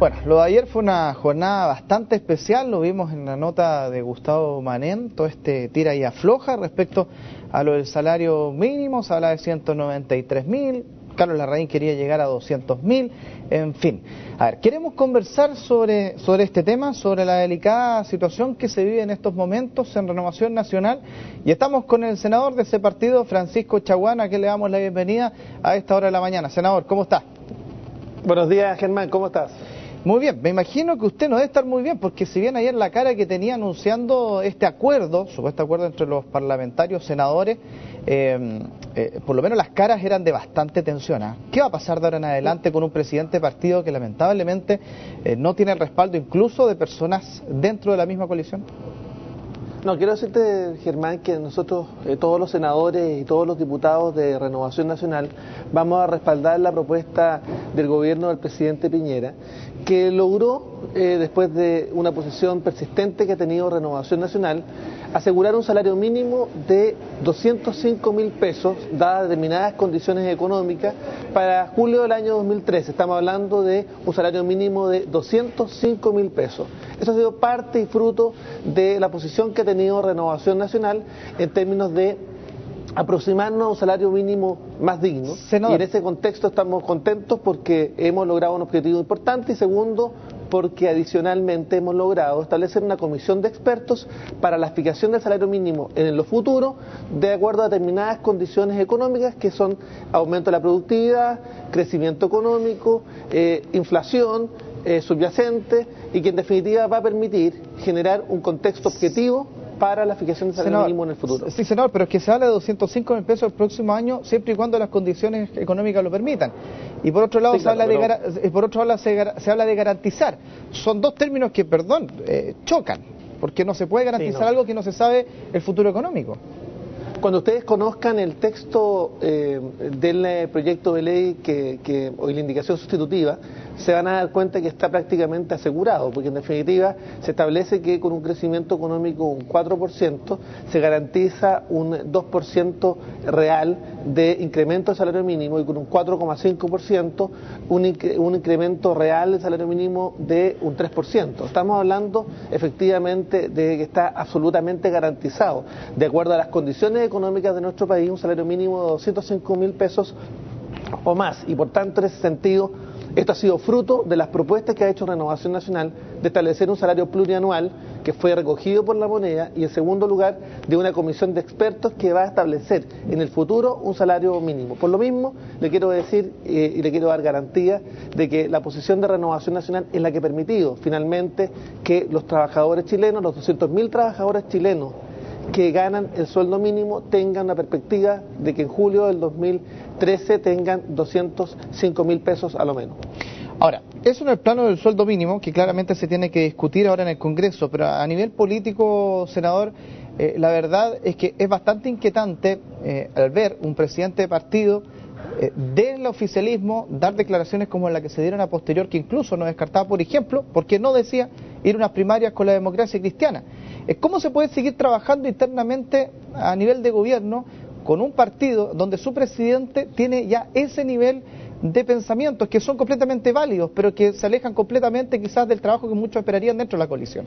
Bueno, lo de ayer fue una jornada bastante especial, lo vimos en la nota de Gustavo Manén, todo este tira y afloja respecto a lo del salario mínimo, se habla de 193.000, Carlos Larraín quería llegar a 200.000, en fin. A ver, queremos conversar sobre este tema, sobre la delicada situación que se vive en estos momentos en Renovación Nacional, y estamos con el senador de ese partido, Francisco Chaguán, a quien le damos la bienvenida a esta hora de la mañana. Senador, ¿cómo está? Buenos días, Germán, ¿cómo estás? Muy bien, me imagino que usted no debe estar muy bien, porque si bien ayer la cara que tenía anunciando este acuerdo, supuesto acuerdo entre los parlamentarios senadores, por lo menos las caras eran de bastante tensión, ¿eh? ¿Qué va a pasar de ahora en adelante con un presidente de partido que lamentablemente no tiene el respaldo incluso de personas dentro de la misma coalición? No, quiero decirte, Germán, que nosotros, todos los senadores y todos los diputados de Renovación Nacional, vamos a respaldar la propuesta del gobierno del presidente Piñera, que logró, después de una posición persistente que ha tenido Renovación Nacional, asegurar un salario mínimo de 205.000 pesos, dadas determinadas condiciones económicas, para julio del año 2013. Estamos hablando de un salario mínimo de 205.000 pesos. Eso ha sido parte y fruto de la posición que ha tenido Renovación Nacional en términos de aproximarnos a un salario mínimo más digno. Senador. Y en ese contexto estamos contentos porque hemos logrado un objetivo importante, y segundo, porque adicionalmente hemos logrado establecer una comisión de expertos para la fijación del salario mínimo en lo futuro, de acuerdo a determinadas condiciones económicas que son aumento de la productividad, crecimiento económico, inflación subyacente, y que en definitiva va a permitir generar un contexto objetivo para la fijación del salario mínimo en el futuro. Sí, senador, pero es que se habla de 205.000 pesos el próximo año, siempre y cuando las condiciones económicas lo permitan. Y por otro lado, sí, claro, se habla de garantizar. Son dos términos que, chocan, porque no se puede garantizar algo que no se sabe el futuro económico. Cuando ustedes conozcan el texto del proyecto de ley o la indicación sustitutiva, se van a dar cuenta que está prácticamente asegurado, porque en definitiva se establece que con un crecimiento económico un 4% se garantiza un 2% real de incremento del salario mínimo, y con un 4,5% un incremento real del salario mínimo de un 3%. Estamos hablando efectivamente de que está absolutamente garantizado, de acuerdo a las condiciones económicas de nuestro país, un salario mínimo de 205.000 pesos o más, y por tanto en ese sentido esto ha sido fruto de las propuestas que ha hecho Renovación Nacional de establecer un salario plurianual que fue recogido por la moneda, y en segundo lugar de una comisión de expertos que va a establecer en el futuro un salario mínimo. Por lo mismo le quiero decir y le quiero dar garantía de que la posición de Renovación Nacional es la que ha permitido finalmente que los trabajadores chilenos, los 200.000 trabajadores chilenos que ganan el sueldo mínimo, tengan una perspectiva de que en julio del 2013 tengan 205.000 pesos a lo menos. Ahora, eso en el plano del sueldo mínimo, que claramente se tiene que discutir ahora en el Congreso, pero a nivel político, senador, la verdad es que es bastante inquietante al ver un presidente de partido del oficialismo dar declaraciones como la que se dieron a posterior, que incluso no descartaba, por ejemplo, porque no decía ir a unas primarias con la democracia cristiana. ¿Cómo se puede seguir trabajando internamente a nivel de gobierno con un partido donde su presidente tiene ya ese nivel de pensamientos que son completamente válidos, pero que se alejan completamente quizás del trabajo que muchos esperarían dentro de la coalición?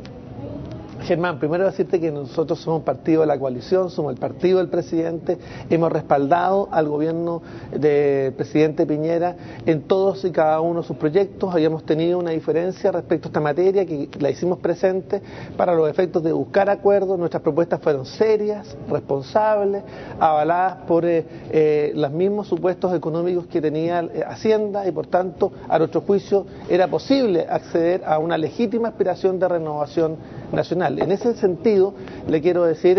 Germán, primero decirte que nosotros somos partido de la coalición, somos el partido del presidente, hemos respaldado al gobierno del presidente Piñera en todos y cada uno de sus proyectos. Habíamos tenido una diferencia respecto a esta materia que la hicimos presente para los efectos de buscar acuerdos. Nuestras propuestas fueron serias, responsables, avaladas por los mismos supuestos económicos que tenía Hacienda, y por tanto, a nuestro juicio, era posible acceder a una legítima aspiración de Renovación Nacional. En ese sentido, le quiero decir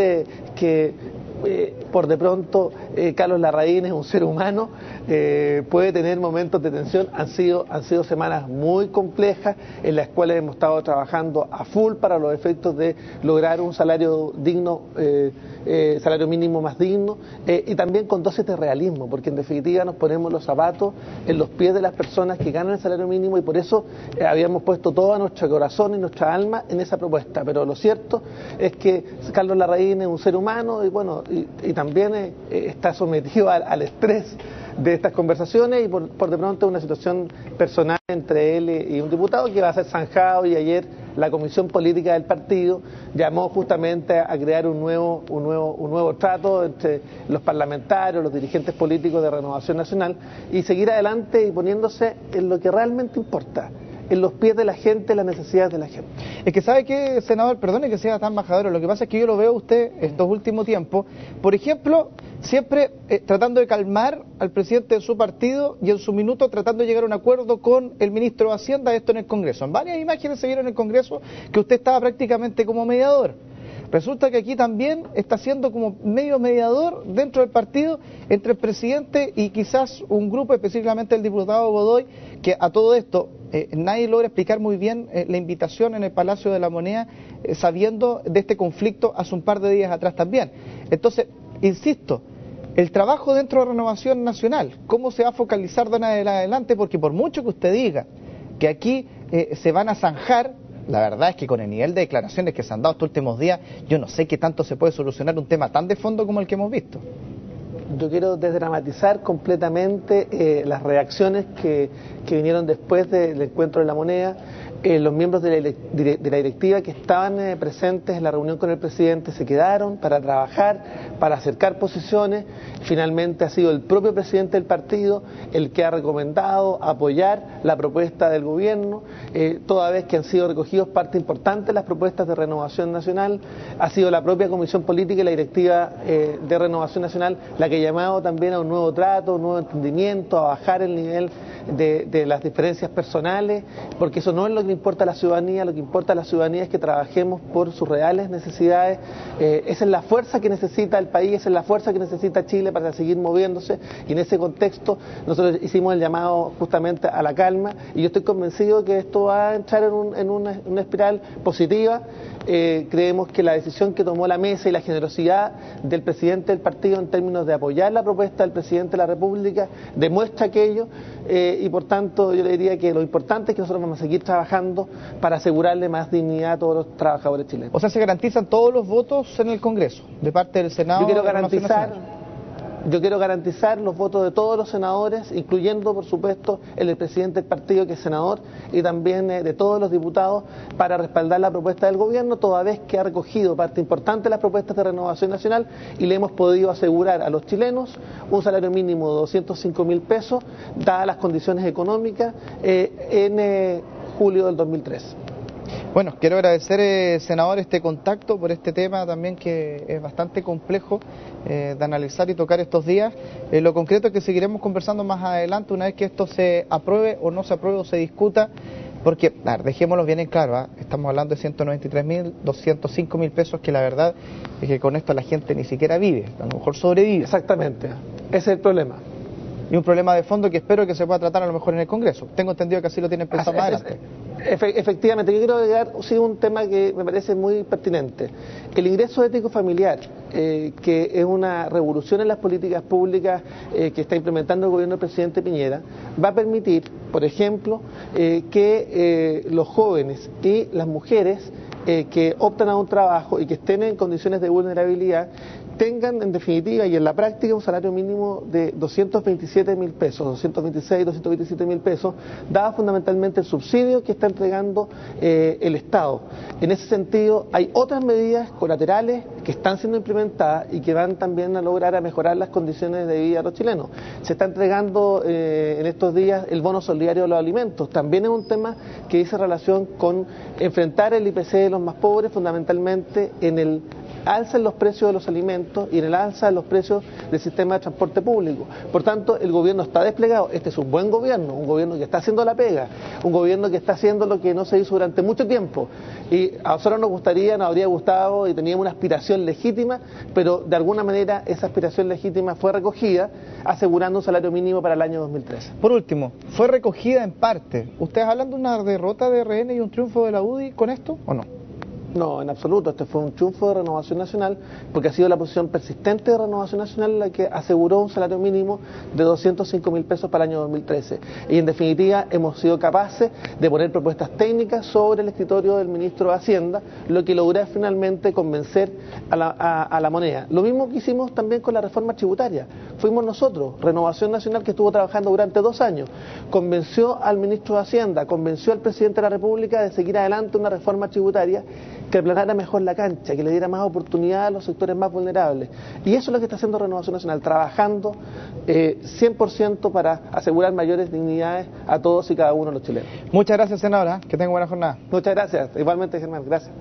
que por de pronto Carlos Larraín es un ser humano, puede tener momentos de tensión. Han sido semanas muy complejas en las cuales hemos estado trabajando a full para los efectos de lograr un salario digno, salario mínimo más digno, y también con dosis de realismo, porque en definitiva nos ponemos los zapatos en los pies de las personas que ganan el salario mínimo, y por eso habíamos puesto todo nuestro corazón y nuestra alma en esa propuesta. Pero lo cierto es que Carlos Larraín es un ser humano, y bueno, y también está está sometido al estrés de estas conversaciones y por de pronto una situación personal entre él y un diputado que va a ser zanjado, y ayer la Comisión Política del partido llamó justamente a crear un nuevo trato entre los parlamentarios, los dirigentes políticos de Renovación Nacional, y seguir adelante y poniéndose en lo que realmente importa, en los pies de la gente, las necesidades de la gente. Es que sabe que, senador, perdone que sea tan majadero, lo que pasa es que yo lo veo a usted estos últimos tiempos, por ejemplo, siempre tratando de calmar al presidente de su partido y en su minuto tratando de llegar a un acuerdo con el ministro de Hacienda, esto en el Congreso. En varias imágenes se vieron en el Congreso que usted estaba prácticamente como mediador. Resulta que aquí también está siendo como medio mediador dentro del partido entre el presidente y quizás un grupo, específicamente el diputado Godoy, que a todo esto nadie logra explicar muy bien la invitación en el Palacio de la Moneda, sabiendo de este conflicto hace un par de días atrás también. Entonces, insisto, el trabajo dentro de Renovación Nacional, ¿cómo se va a focalizar de en adelante? Porque por mucho que usted diga que aquí se van a zanjar, la verdad es que con el nivel de declaraciones que se han dado estos últimos días, yo no sé qué tanto se puede solucionar un tema tan de fondo como el que hemos visto. Yo quiero desdramatizar completamente las reacciones que vinieron después del encuentro de la Moneda. Los miembros de la directiva que estaban presentes en la reunión con el presidente se quedaron para trabajar, para acercar posiciones. Finalmente ha sido el propio presidente del partido el que ha recomendado apoyar la propuesta del gobierno, toda vez que han sido recogidos parte importante de las propuestas de Renovación Nacional. Ha sido la propia Comisión Política y la directiva de Renovación Nacional la que ha llamado también a un nuevo trato, un nuevo entendimiento, a bajar el nivel de las diferencias personales, porque eso no es lo que importa a la ciudadanía. Lo que importa a la ciudadanía es que trabajemos por sus reales necesidades. Esa es la fuerza que necesita el país, esa es la fuerza que necesita Chile para seguir moviéndose, y en ese contexto nosotros hicimos el llamado justamente a la calma, y yo estoy convencido que esto va a entrar en una espiral positiva. Creemos que la decisión que tomó la mesa y la generosidad del presidente del partido en términos de apoyar la propuesta del presidente de la República demuestra aquello, y por tanto yo le diría que lo importante es que nosotros vamos a seguir trabajando para asegurarle más dignidad a todos los trabajadores chilenos. O sea, ¿se garantizan todos los votos en el Congreso de parte del Senado? Yo quiero garantizar los votos de todos los senadores, incluyendo, por supuesto, el del presidente del partido, que es senador, y también de todos los diputados, para respaldar la propuesta del gobierno, toda vez que ha recogido parte importante de las propuestas de Renovación Nacional, y le hemos podido asegurar a los chilenos un salario mínimo de 205.000 pesos, dadas las condiciones económicas, en julio del 2013. Bueno, quiero agradecer, senador, este contacto por este tema también que es bastante complejo de analizar y tocar estos días. Lo concreto es que seguiremos conversando más adelante una vez que esto se apruebe o no se apruebe o se discuta, porque, dejémoslo bien en claro, estamos hablando de 193.000, 205.000 pesos, que la verdad es que con esto la gente ni siquiera vive, a lo mejor sobrevive. Exactamente, ese es el problema. Y un problema de fondo que espero que se pueda tratar a lo mejor en el Congreso. Tengo entendido que así lo tienen pensado más adelante. Efectivamente, yo quiero agregar un tema que me parece muy pertinente. El ingreso ético familiar, que es una revolución en las políticas públicas que está implementando el gobierno del presidente Piñera, va a permitir, por ejemplo, que los jóvenes y las mujeres que optan a un trabajo y que estén en condiciones de vulnerabilidad tengan en definitiva y en la práctica un salario mínimo de 227.000 pesos, 226, 227.000 pesos, dado fundamentalmente el subsidio que está entregando el Estado. En ese sentido, hay otras medidas colaterales que están siendo implementadas y que van también a lograr a mejorar las condiciones de vida de los chilenos. Se está entregando en estos días el bono solidario de los alimentos. También es un tema que dice relación con enfrentar el IPC de los más pobres, fundamentalmente en el alza en los precios de los alimentos y en el alza en los precios del sistema de transporte público. Por tanto, el gobierno está desplegado. Este es un buen gobierno, un gobierno que está haciendo la pega, un gobierno que está haciendo lo que no se hizo durante mucho tiempo. Y a nosotros nos habría gustado y teníamos una aspiración legítima, pero de alguna manera esa aspiración legítima fue recogida, asegurando un salario mínimo para el año 2013. Por último, fue recogida en parte. ¿Ustedes hablan de una derrota de RN y un triunfo de la UDI con esto o no? No, en absoluto. Este fue un triunfo de Renovación Nacional, porque ha sido la posición persistente de Renovación Nacional la que aseguró un salario mínimo de 205.000 pesos para el año 2013. Y en definitiva hemos sido capaces de poner propuestas técnicas sobre el escritorio del ministro de Hacienda, lo que logra finalmente convencer a la moneda. Lo mismo que hicimos también con la reforma tributaria. Fuimos nosotros, Renovación Nacional, que estuvo trabajando durante 2 años, convenció al ministro de Hacienda, convenció al presidente de la República de seguir adelante una reforma tributaria que aplanara mejor la cancha, que le diera más oportunidad a los sectores más vulnerables. Y eso es lo que está haciendo Renovación Nacional, trabajando 100% para asegurar mayores dignidades a todos y cada uno de los chilenos. Muchas gracias, senadora. Que tenga buena jornada. Muchas gracias. Igualmente, Germán. Gracias.